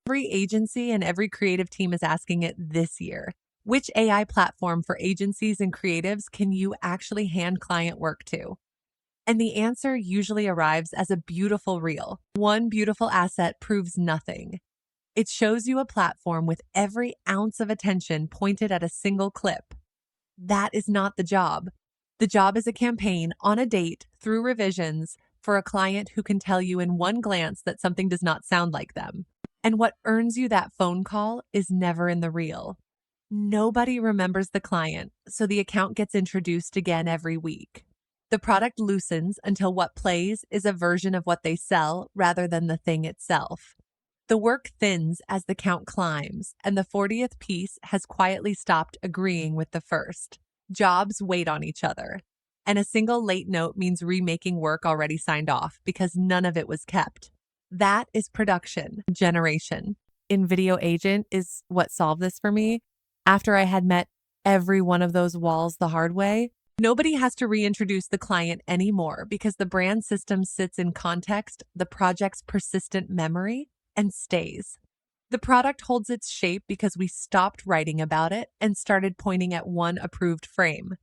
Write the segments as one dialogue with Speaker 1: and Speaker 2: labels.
Speaker 1: Every agency and every creative team is asking it this year. Which AI platform for agencies and creatives can you actually hand client work to? And the answer usually arrives as a beautiful reel. One beautiful asset proves nothing. It shows you a platform with every ounce of attention pointed at a single clip. That is not the job. The job is a campaign on a date through revisions for a client who can tell you in one glance that something does not sound like them. And what earns you that phone call is never in the reel. Nobody remembers the client, so the account gets introduced again every week. The product loosens until what plays is a version of what they sell rather than the thing itself. The work thins as the count climbs, and the 40th piece has quietly stopped agreeing with the first. Jobs wait on each other. And a single late note means remaking work already signed off because none of it was kept. That is production generation. InVideo Agent is what solved this for me. After I had met every one of those walls the hard way, nobody has to reintroduce the client anymore because the brand system sits in context, the project's persistent memory, and stays. The product holds its shape because we stopped writing about it and started pointing at one approved frame.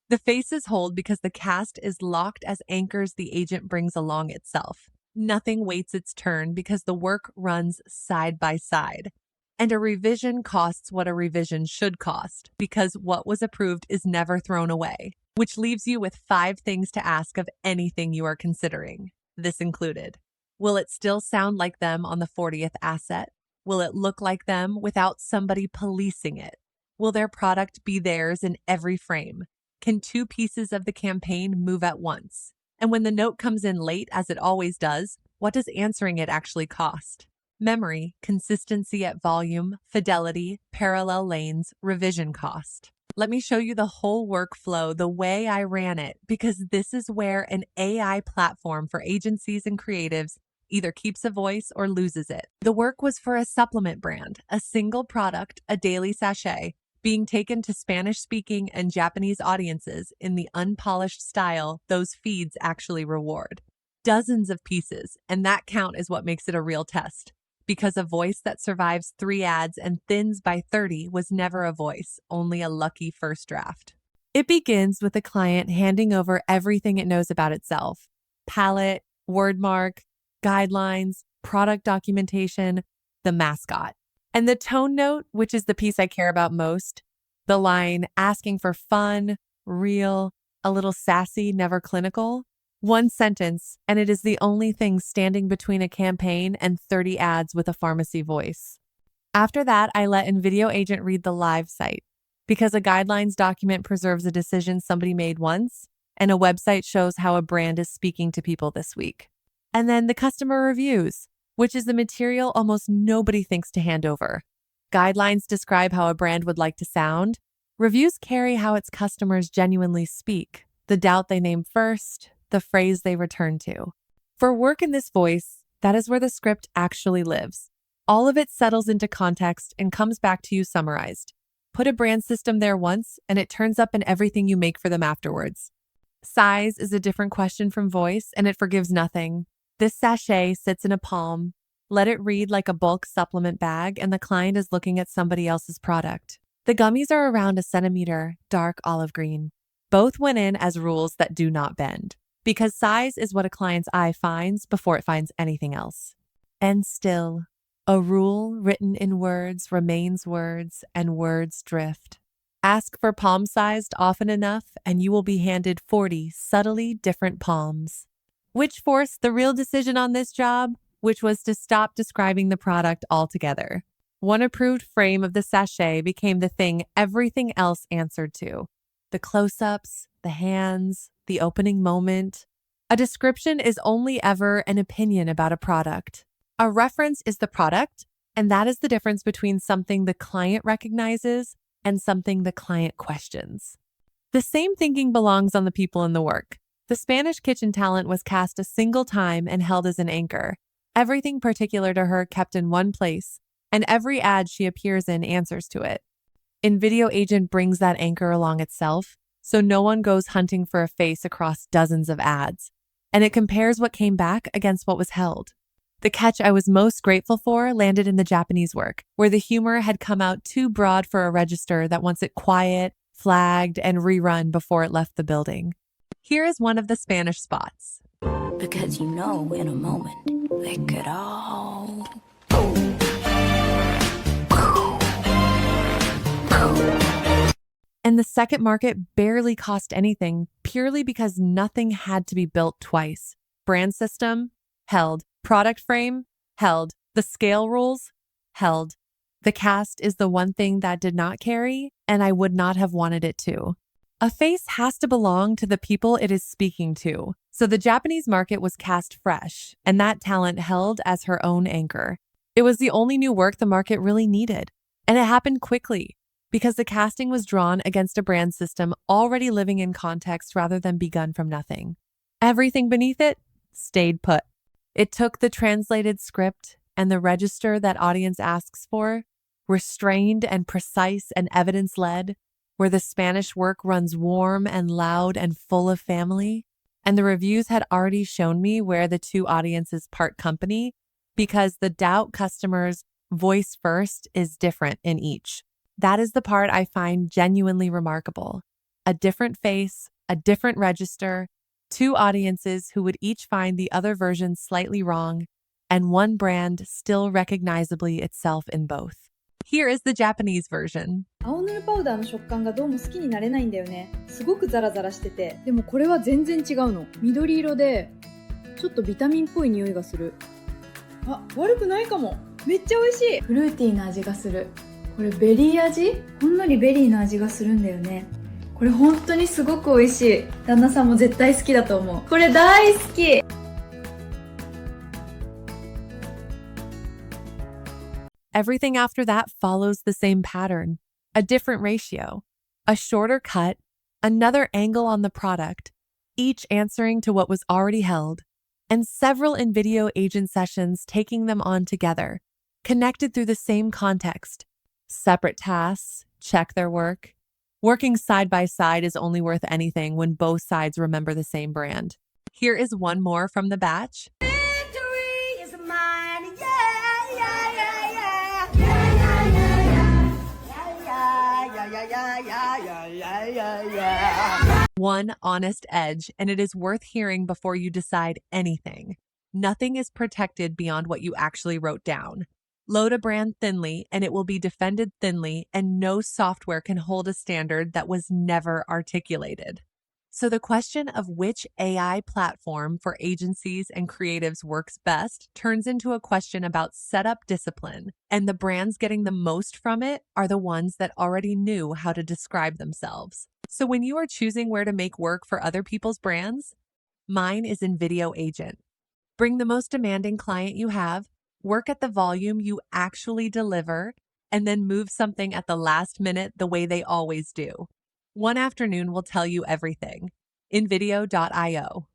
Speaker 1: The faces hold because the cast is locked as anchors the agent brings along itself. Nothing waits its turn because the work runs side by side. And a revision costs what a revision should cost because what was approved is never thrown away, which leaves you with 5 things to ask of anything you are considering, this included. Will it still sound like them on the 40th asset? Will it look like them without somebody policing it? Will their product be theirs in every frame? Can 2 pieces of the campaign move at once? And when the note comes in late, as it always does, what does answering it actually cost? Memory, consistency at volume, fidelity, parallel lanes, revision cost. Let me show you the whole workflow the way I ran it, because this is where an AI platform for agencies and creatives either keeps a voice or loses it. The work was for a supplement brand, a single product, a daily sachet, being taken to Spanish-speaking and Japanese audiences in the unpolished style those feeds actually reward. Dozens of pieces, and that count is what makes it a real test. Because a voice that survives 3 ads and thins by 30 was never a voice, only a lucky first draft. It begins with the client handing over everything it knows about itself: palette, wordmark, guidelines, product documentation, the mascot. And the tone note, which is the piece I care about most, the line asking for fun, real, a little sassy, never clinical. 1 sentence, and it is the only thing standing between a campaign and 30 ads with a pharmacy voice. After that, I let InVideo Agent read the live site, because a guidelines document preserves a decision somebody made once, and a website shows how a brand is speaking to people this week. And then the customer reviews, which is the material almost nobody thinks to hand over. Guidelines describe how a brand would like to sound. Reviews carry how its customers genuinely speak, the doubt they name first, the phrase they return to. For work in this voice, that is where the script actually lives. All of it settles into context and comes back to you summarized. Put a brand system there once, and it turns up in everything you make for them afterwards. Size is a different question from voice, and it forgives nothing. This sachet sits in a palm. Let it read like a bulk supplement bag, and the client is looking at somebody else's product. The gummies are around a centimeter, dark olive green. Both went in as rules that do not bend, because size is what a client's eye finds before it finds anything else. And still, a rule written in words remains words, and words drift. Ask for palm-sized often enough, and you will be handed 40 subtly different palms. Which forced the real decision on this job, which was to stop describing the product altogether. 1 approved frame of the sachet became the thing everything else answered to. The close-ups, the hands, the opening moment. A description is only ever an opinion about a product. A reference is the product, and that is the difference between something the client recognizes and something the client questions. The same thinking belongs on the people in the work. The Spanish kitchen talent was cast a single time and held as an anchor. Everything particular to her kept in one place, and every ad she appears in answers to it. InVideo Agent brings that anchor along itself, so no one goes hunting for a face across dozens of ads, and it compares what came back against what was held. The catch I was most grateful for landed in the Japanese work, where the humor had come out too broad for a register that wants it quiet, flagged, and rerun before it left the building. Here is one of the Spanish spots.
Speaker 2: Because in a moment, they could all.
Speaker 1: And the second market barely cost anything purely because nothing had to be built twice. Brand system, held. Product frame, held. The scale rules, held. The cast is the one thing that did not carry, and I would not have wanted it to. A face has to belong to the people it is speaking to. So the Japanese market was cast fresh, and that talent held as her own anchor. It was the only new work the market really needed. And it happened quickly, because the casting was drawn against a brand system already living in context rather than begun from nothing. Everything beneath it stayed put. It took the translated script and the register that audience asks for, restrained and precise and evidence-led, where the Spanish work runs warm and loud and full of family. And the reviews had already shown me where the two audiences part company, because the doubt customers voice first is different in each. That is the part I find genuinely remarkable. A different face, a different register, two audiences who would each find the other version slightly wrong, and one brand still recognizably itself in both. Here is the Japanese version.
Speaker 3: 青ぬるパウダーの食感がどうも好きになれないんだよね。すごくザラザラしてて。でもこれは全然違うの。緑色で、ちょっとビタミンっぽい匂いがする。あ、悪くないかも。めっちゃ美味しい。フルーティーな味がする。これベリー味？ほんのりベリーの味がするんだよね。これ本当にすごく美味しい。旦那さんも絶対好きだと思う。これ大好き。
Speaker 1: Everything after that follows the same pattern, a different ratio, a shorter cut, another angle on the product, each answering to what was already held, and several invideo agent sessions taking them on together, connected through the same context. Separate tasks, check their work. Working side by side is only worth anything when both sides remember the same brand. Here is one more from the batch.
Speaker 2: Victory is mine, yeah, yeah, yeah, yeah.
Speaker 1: One honest edge, and it is worth hearing before you decide anything. Nothing is protected beyond what you actually wrote down. Load a brand thinly, and it will be defended thinly, and no software can hold a standard that was never articulated. So the question of which AI platform for agencies and creatives works best turns into a question about setup discipline, and the brands getting the most from it are the ones that already knew how to describe themselves. So when you are choosing where to make work for other people's brands, mine is invideo agent. Bring the most demanding client you have, work at the volume you actually deliver, and then move something at the last minute the way they always do. One afternoon will tell you everything. invideo.io